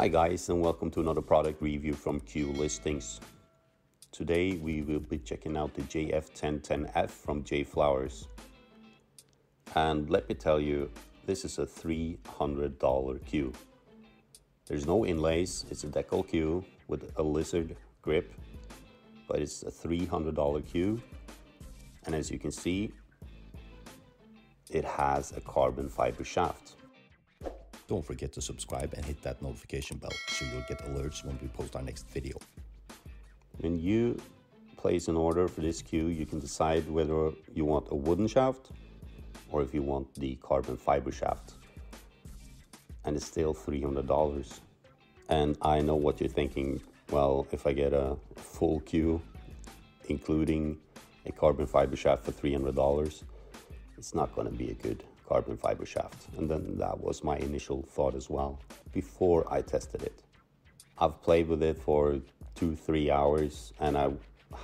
Hi guys, and welcome to another product review from Cue Listings. Today we will be checking out the JF1010F from JFlowers. And let me tell you, this is a $300 cue. There's no inlays, it's a decal cue with a lizard grip, but it's a $300 cue. And as you can see, it has a carbon fiber shaft. Don't forget to subscribe and hit that notification bell so you'll get alerts when we post our next video. When you place an order for this cue, you can decide whether you want a wooden shaft or if you want the carbon fiber shaft. And it's still $300. And I know what you're thinking, well, if I get a full cue, including a carbon fiber shaft for $300, it's not going to be a good carbon fiber shaft. And then that was my initial thought as well before I tested it. I've played with it for 2-3 hours and I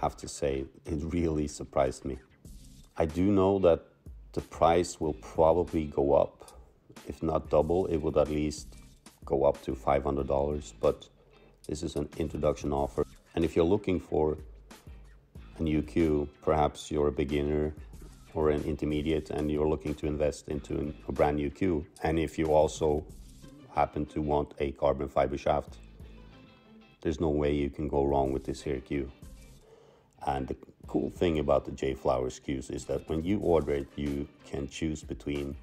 have to say it really surprised me. I do know that the price will probably go up. If not double, it would at least go up to $500, but this is an introduction offer. And if you're looking for a new cue, perhaps you're a beginner or an intermediate and you're looking to invest into a brand new cue, and if you also happen to want a carbon fiber shaft, there's no way you can go wrong with this here cue. And the cool thing about the JFlowers Cues is that when you order it, you can choose between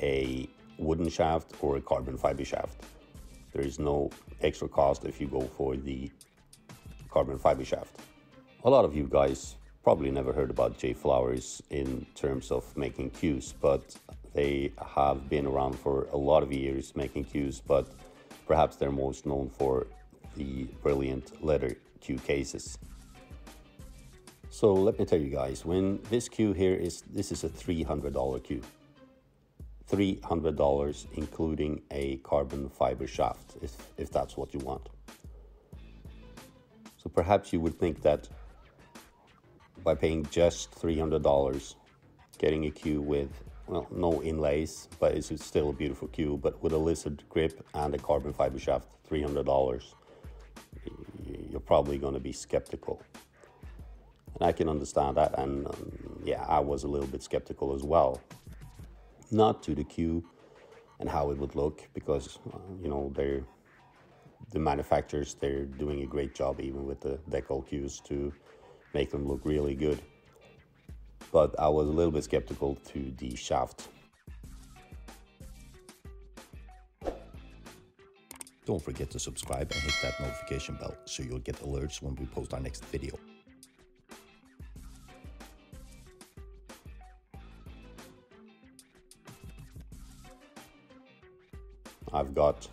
a wooden shaft or a carbon fiber shaft. There is no extra cost if you go for the carbon fiber shaft. A lot of you guys probably never heard about JFlowers in terms of making cues, but they have been around for a lot of years making cues, but perhaps they're most known for the brilliant leather cue cases. So let me tell you guys, when this cue here this is a $300 cue. $300 including a carbon fiber shaft, if that's what you want. So perhaps you would think that by paying just $300, getting a cue with, well, no inlays, but it's still a beautiful cue, but with a lizard grip and a carbon fiber shaft, $300, you're probably going to be skeptical. And I can understand that, and yeah, I was a little bit skeptical as well. Not to the cue and how it would look, because you know, the manufacturers, they're doing a great job even with the decal cues to make them look really good. But I was a little bit skeptical to the shaft. Don't forget to subscribe and hit that notification bell so you'll get alerts when we post our next video. I've got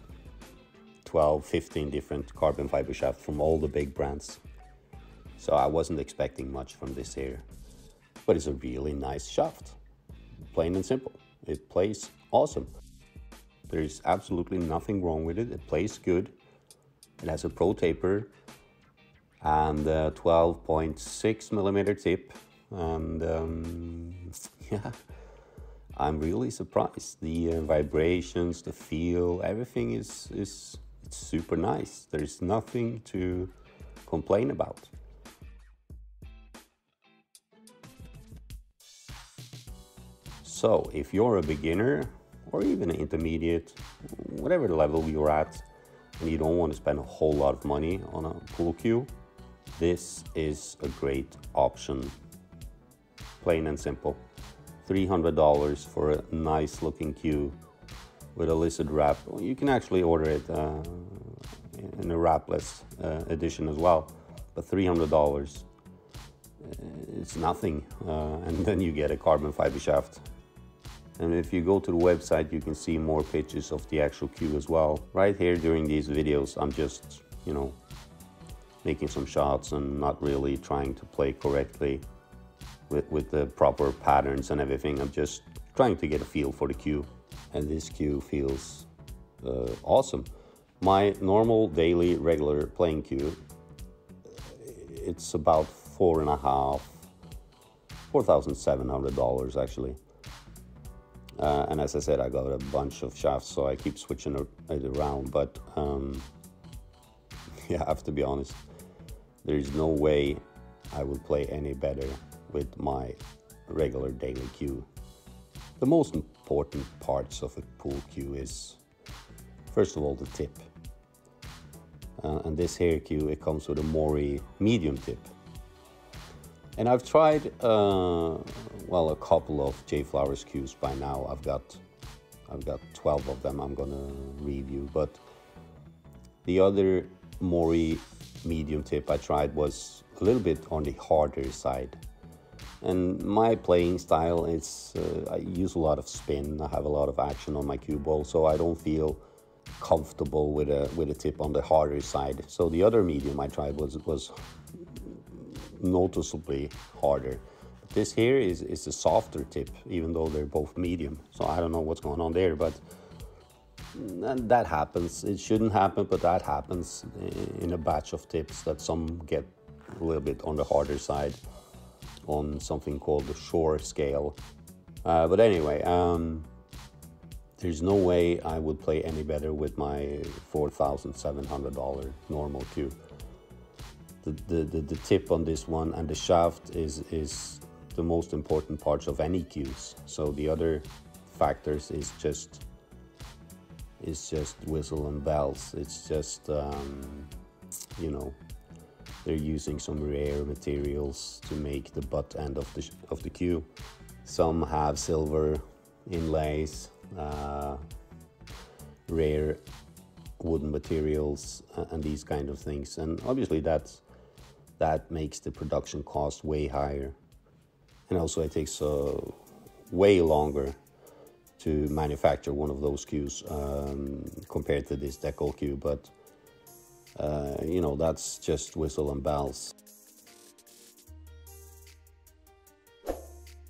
12-15 different carbon fiber shafts from all the big brands. So I wasn't expecting much from this here, but it's a really nice shaft, plain and simple. It plays awesome. There's absolutely nothing wrong with it. It plays good. It has a pro taper and a 12.6 millimeter tip, and yeah, I'm really surprised. The vibrations, the feel, everything it's super nice. There's nothing to complain about. So if you're a beginner or even an intermediate, whatever level you're at, and you don't want to spend a whole lot of money on a pool cue, this is a great option. Plain and simple. $300 for a nice looking cue with a lizard wrap. Well, you can actually order it in a wrapless edition as well, but $300, it's nothing. And then you get a carbon fiber shaft. And if you go to the website, you can see more pictures of the actual cue as well. Right here during these videos, I'm just, you know, making some shots and not really trying to play correctly with the proper patterns and everything. I'm just trying to get a feel for the cue. And this cue feels awesome. My normal daily regular playing cue, it's about $4,700 actually. And as I said, I got a bunch of shafts, so I keep switching it around. But yeah, I have to be honest, there is no way I would play any better with my regular daily cue. The most important parts of a pool cue is, first of all, the tip. And this here cue, it comes with a Mori medium tip. And I've tried, well, a couple of JFlowers Cues by now. I've got 12 of them I'm gonna review, but the other Mori medium tip I tried was a little bit on the harder side. And my playing style is, I use a lot of spin, I have a lot of action on my cue ball, so I don't feel comfortable with a tip on the harder side. So the other medium I tried was noticeably harder. But this here is a softer tip, even though they're both medium. So I don't know what's going on there, but that happens. It shouldn't happen, but that happens in a batch of tips, that some get a little bit on the harder side on something called the shore scale. But anyway, there's no way I would play any better with my $4,700 normal cue. The tip on this one and the shaft is the most important parts of any cues. So the other factors is just whistle and bells. It's just you know, they're using some rare materials to make the butt end of the cue. Some have silver inlays, rare wooden materials, and these kind of things. And obviously that makes the production cost way higher. And also it takes way longer to manufacture one of those cues compared to this decal cue. But you know, that's just whistle and bells.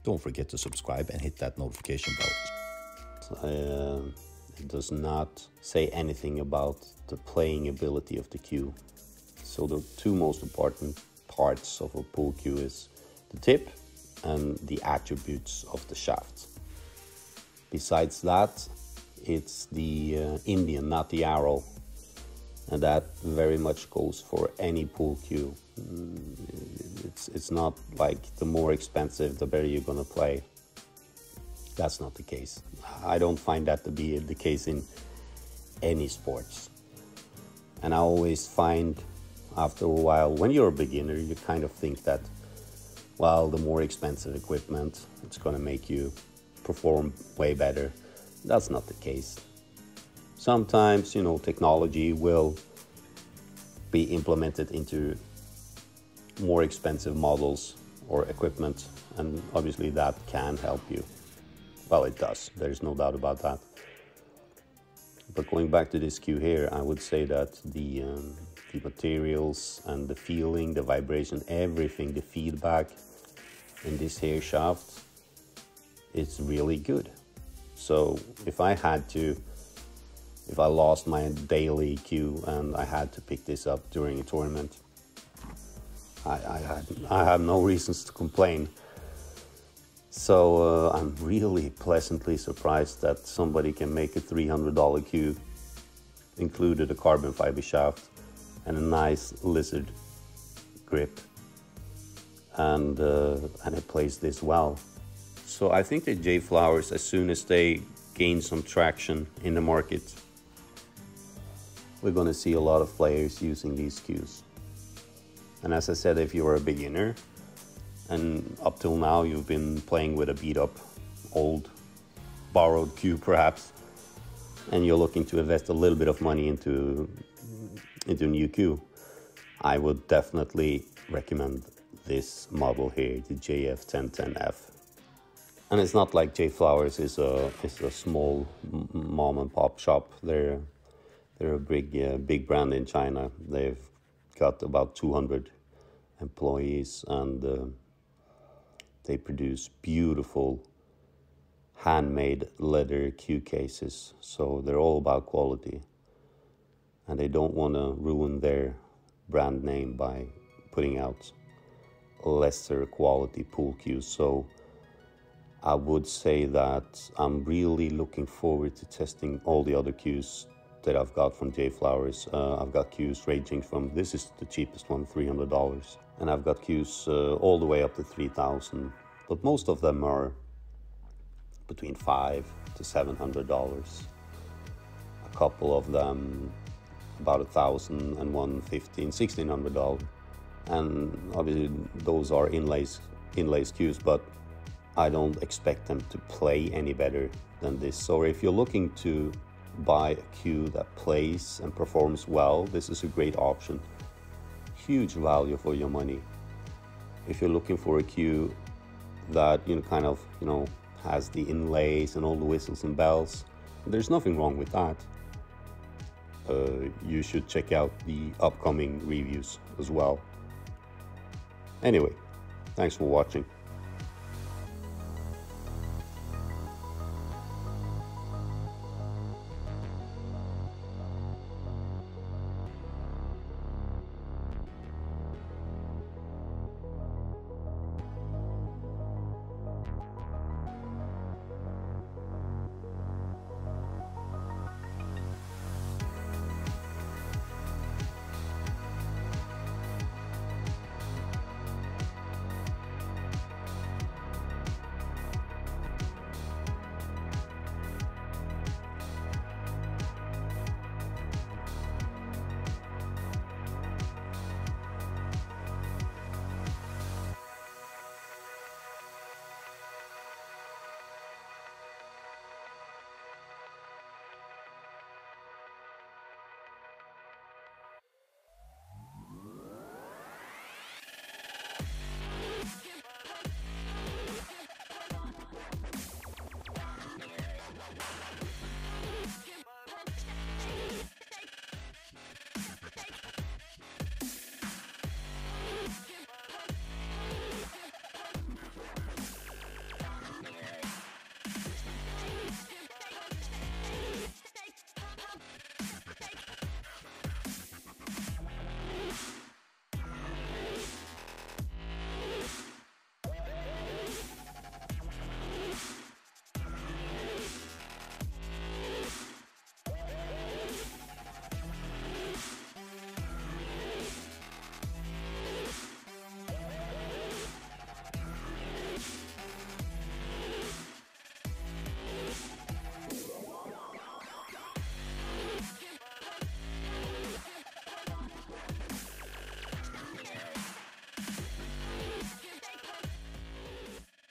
Don't forget to subscribe and hit that notification bell. It does not say anything about the playing ability of the cue. So the two most important parts of a pool cue is the tip and the attributes of the shaft. Besides that, it's the Indian, not the arrow. And that very much goes for any pool cue. It's not like the more expensive, the better you're gonna play. That's not the case. I don't find that to be the case in any sports. And I always find after a while, when you're a beginner, you kind of think that, well, the more expensive equipment, it's gonna make you perform way better. That's not the case. Sometimes, you know, technology will be implemented into more expensive models or equipment, and obviously that can help you. Well, it does, there's no doubt about that. But going back to this cue here, I would say that the materials and the feeling, the vibration, everything, the feedback in this here shaft, it's really good. So if I lost my daily cue and I had to pick this up during a tournament, I have no reasons to complain. So I'm really pleasantly surprised that somebody can make a $300 cue, included a carbon fiber shaft and a nice lizard grip, and it plays this well. So I think that JFlowers, as soon as they gain some traction in the market, we're going to see a lot of players using these cues. And as I said, if you're a beginner and up till now you've been playing with a beat up old borrowed cue perhaps, and you're looking to invest a little bit of money into a new cue, I would definitely recommend this model here, the JF1010F. And it's not like JFlowers is a small mom and pop shop. They're a big brand in China. They've got about 200 employees, and they produce beautiful handmade leather cue cases. So they're all about quality, and they don't want to ruin their brand name by putting out lesser quality pool cues. So I would say that I'm really looking forward to testing all the other cues that I've got from JFlowers. I've got cues ranging from, this is the cheapest one, $300. And I've got cues all the way up to $3,000. But most of them are between $500 to $700. A couple of them about $1,000 and one $1,500, $1,600. And obviously those are inlays cues, but I don't expect them to play any better than this. So if you're looking to buy a cue that plays and performs well, this is a great option. Huge value for your money. If you're looking for a cue that has the inlays and all the whistles and bells, there's nothing wrong with that. You should check out the upcoming reviews as well. Anyway, thanks for watching.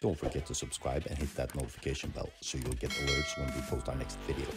Don't forget to subscribe and hit that notification bell so you'll get alerts when we post our next video.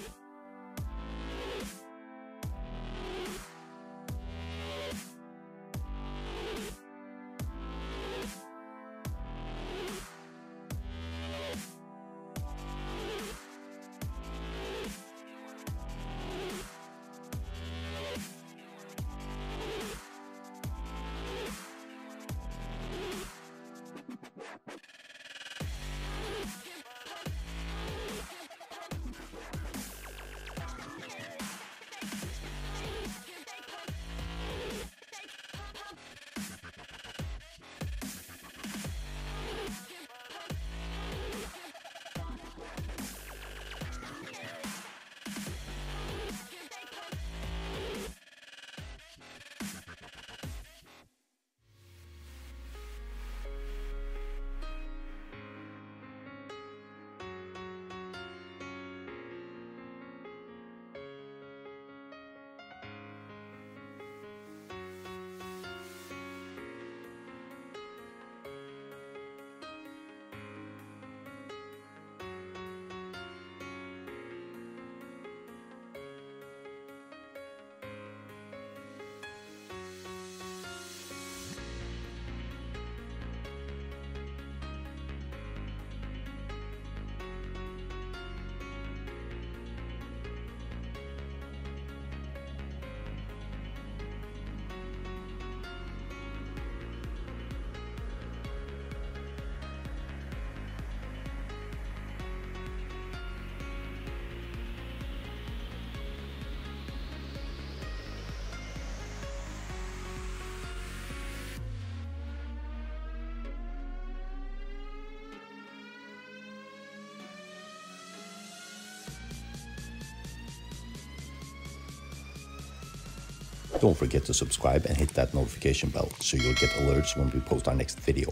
Don't forget to subscribe and hit that notification bell so you'll get alerts when we post our next video.